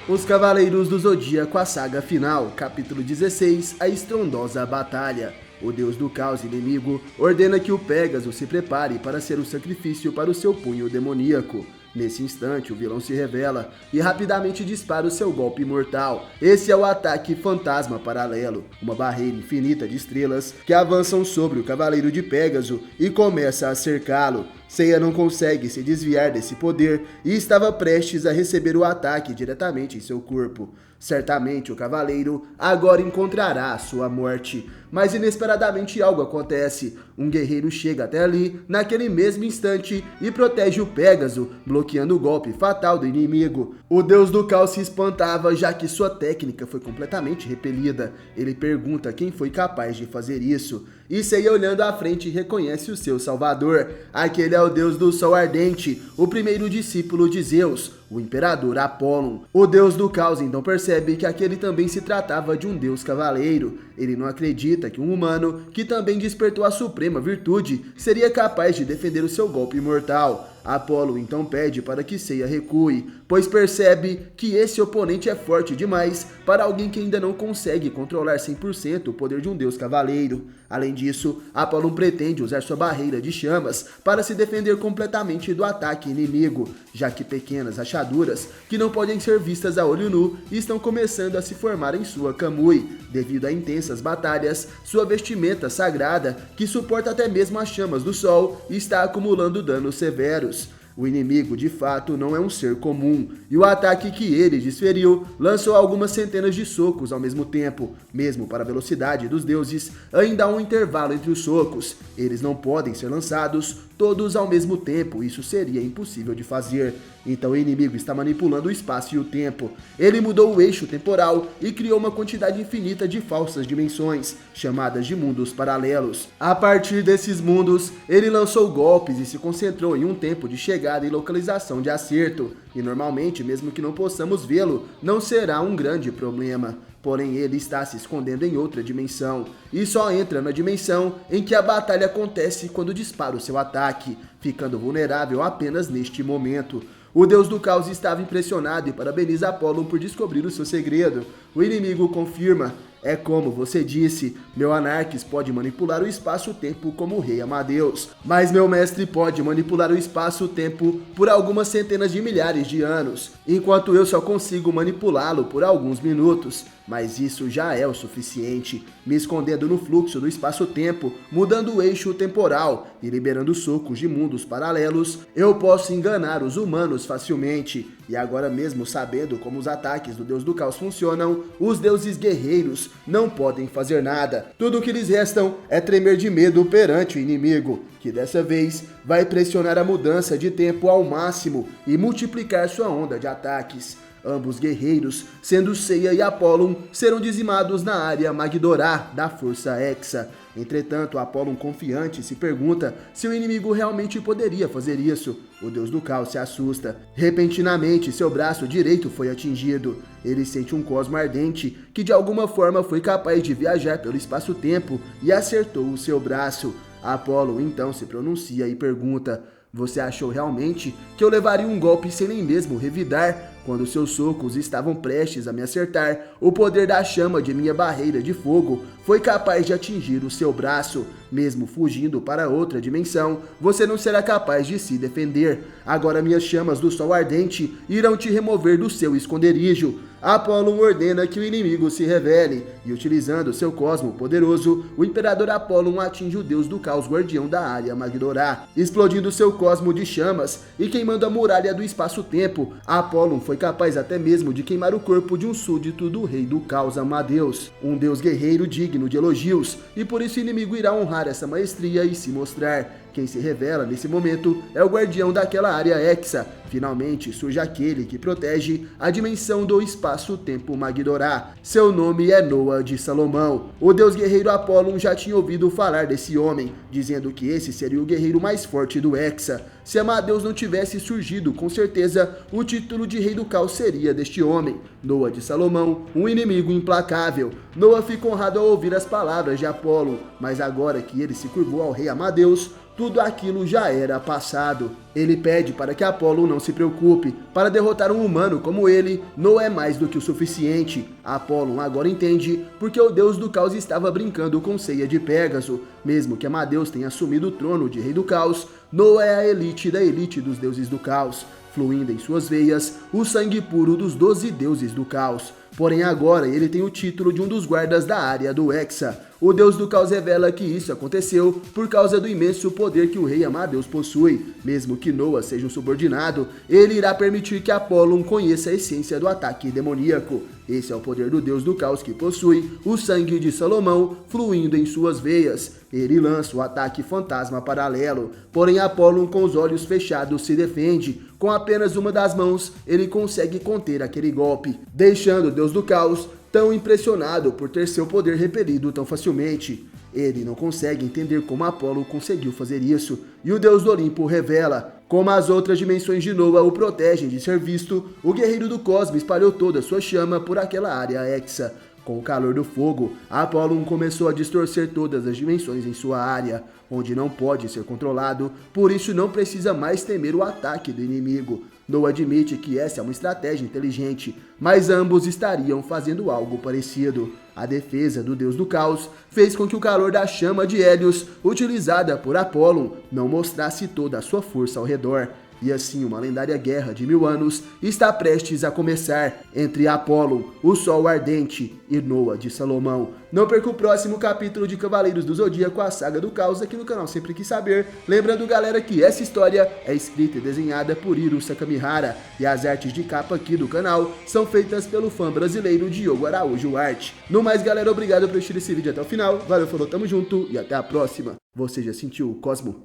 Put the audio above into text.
Os Cavaleiros do Zodíaco, a saga final, capítulo 16, a estrondosa batalha. O deus do caos inimigo ordena que o Pégaso se prepare para ser o sacrifício para o seu punho demoníaco. Nesse instante, o vilão se revela e rapidamente dispara o seu golpe mortal. Esse é o ataque fantasma paralelo, uma barreira infinita de estrelas que avançam sobre o Cavaleiro de Pégaso e começa a cercá-lo. Seiya não consegue se desviar desse poder e estava prestes a receber o ataque diretamente em seu corpo. Certamente o cavaleiro agora encontrará a sua morte, mas inesperadamente algo acontece. Um guerreiro chega até ali, naquele mesmo instante, e protege o Pégaso, bloqueando o golpe fatal do inimigo. O deus do caos se espantava, já que sua técnica foi completamente repelida. Ele pergunta quem foi capaz de fazer isso. E Seiya, olhando à frente, reconhece o seu salvador. Aquele é o deus do sol ardente, o primeiro discípulo de Zeus, o imperador Apollo. O deus do caos então percebe que aquele também se tratava de um deus cavaleiro. Ele não acredita que um humano, que também despertou a suprema virtude, seria capaz de defender o seu golpe mortal. Apollo então pede para que Seiya recue, pois percebe que esse oponente é forte demais para alguém que ainda não consegue controlar 100% o poder de um deus cavaleiro. Além disso, Apollo pretende usar sua barreira de chamas para se defender completamente do ataque inimigo, já que pequenas rachaduras, que não podem ser vistas a olho nu, estão começando a se formar em sua Kamui. Devido a intensas batalhas, sua vestimenta sagrada, que suporta até mesmo as chamas do sol, está acumulando danos severos. O inimigo, de fato, não é um ser comum, e o ataque que ele desferiu lançou algumas centenas de socos ao mesmo tempo. Mesmo para a velocidade dos deuses, ainda há um intervalo entre os socos. Eles não podem ser lançados todos ao mesmo tempo, isso seria impossível de fazer. Então o inimigo está manipulando o espaço e o tempo. Ele mudou o eixo temporal e criou uma quantidade infinita de falsas dimensões, chamadas de mundos paralelos. A partir desses mundos, ele lançou golpes e se concentrou em um tempo de chegada e localização de acerto. E normalmente, mesmo que não possamos vê-lo, não será um grande problema. Porém, ele está se escondendo em outra dimensão, e só entra na dimensão em que a batalha acontece quando dispara o seu ataque, ficando vulnerável apenas neste momento. O deus do caos estava impressionado e parabeniza Apollo por descobrir o seu segredo. O inimigo confirma: é como você disse, meu Anarques pode manipular o espaço-tempo como o rei Amadeus, mas meu mestre pode manipular o espaço-tempo por algumas centenas de milhares de anos, enquanto eu só consigo manipulá-lo por alguns minutos. Mas isso já é o suficiente, me escondendo no fluxo do espaço-tempo, mudando o eixo temporal e liberando socos de mundos paralelos, eu posso enganar os humanos facilmente. E agora, mesmo sabendo como os ataques do deus do caos funcionam, os deuses guerreiros não podem fazer nada. Tudo o que lhes restam é tremer de medo perante o inimigo, que dessa vez vai pressionar a mudança de tempo ao máximo e multiplicar sua onda de ataques. Ambos guerreiros, sendo Seiya e Apollo, serão dizimados na área Magdorá da Força Hexa. Entretanto, Apollo, confiante, se pergunta se o inimigo realmente poderia fazer isso. O deus do caos se assusta. Repentinamente, seu braço direito foi atingido. Ele sente um cosmo ardente que de alguma forma foi capaz de viajar pelo espaço-tempo e acertou o seu braço. Apollo então se pronuncia e pergunta: você achou realmente que eu levaria um golpe sem nem mesmo revidar? Quando seus socos estavam prestes a me acertar, o poder da chama de minha barreira de fogo foi capaz de atingir o seu braço. Mesmo fugindo para outra dimensão, você não será capaz de se defender. Agora minhas chamas do sol ardente irão te remover do seu esconderijo. Apollo ordena que o inimigo se revele, e utilizando seu cosmo poderoso, o imperador Apollo atinge o deus do caos guardião da área Magdorá, explodindo seu cosmo de chamas e queimando a muralha do espaço-tempo. Apollo foi capaz até mesmo de queimar o corpo de um súdito do rei do caos Amadeus, um deus guerreiro digno de elogios, e por isso o inimigo irá honrar essa maestria e se mostrar. Quem se revela nesse momento é o guardião daquela área Hexa. Finalmente surge aquele que protege a dimensão do espaço-tempo Magdorá. Seu nome é Noah de Salomão. O deus guerreiro Apollo já tinha ouvido falar desse homem, dizendo que esse seria o guerreiro mais forte do Hexa. Se Amadeus não tivesse surgido, com certeza o título de rei do caos seria deste homem, Noa de Salomão, um inimigo implacável. Noa fica honrado ao ouvir as palavras de Apolo, mas agora que ele se curvou ao rei Amadeus, tudo aquilo já era passado. Ele pede para que Apolo não se preocupe. Para derrotar um humano como ele, Noa é mais do que o suficiente. Apolo agora entende porque o deus do caos estava brincando com ceia de Pégaso. Mesmo que Amadeus tenha assumido o trono de rei do caos, Noa é a elite da elite dos deuses do caos, fluindo em suas veias o sangue puro dos 12 deuses do caos. Porém agora ele tem o título de um dos guardas da área do Hexa. O deus do caos revela que isso aconteceu por causa do imenso poder que o rei Amadeus possui. Mesmo que Noa seja um subordinado, ele irá permitir que Apolo conheça a essência do ataque demoníaco. Esse é o poder do deus do caos que possui o sangue de Salomão fluindo em suas veias. Ele lança o ataque fantasma paralelo, porém Apolo com os olhos fechados se defende. Com apenas uma das mãos, ele consegue conter aquele golpe, deixando o deus do caos tão impressionado por ter seu poder repelido tão facilmente. Ele não consegue entender como Apolo conseguiu fazer isso, e o deus do Olimpo revela. Como as outras dimensões de Noa o protegem de ser visto, o guerreiro do cosmos espalhou toda sua chama por aquela área hexa. Com o calor do fogo, Apolo começou a distorcer todas as dimensões em sua área, onde não pode ser controlado, por isso não precisa mais temer o ataque do inimigo. Noa admite que essa é uma estratégia inteligente, mas ambos estariam fazendo algo parecido. A defesa do deus do caos fez com que o calor da chama de Hélios, utilizada por Apolo, não mostrasse toda a sua força ao redor. E assim uma lendária guerra de 1000 anos está prestes a começar entre Apolo, o Sol Ardente, e Noa de Salomão. Não perca o próximo capítulo de Cavaleiros do Zodíaco, a Saga do Caos, aqui no canal Sempre Quis Saber. Lembrando, galera, que essa história é escrita e desenhada por Hiro Sakamihara, e as artes de capa aqui do canal são feitas pelo fã brasileiro Diogo Araújo Arte. No mais, galera, obrigado por assistir esse vídeo até o final. Valeu, falou, tamo junto e até a próxima. Você já sentiu o Cosmo?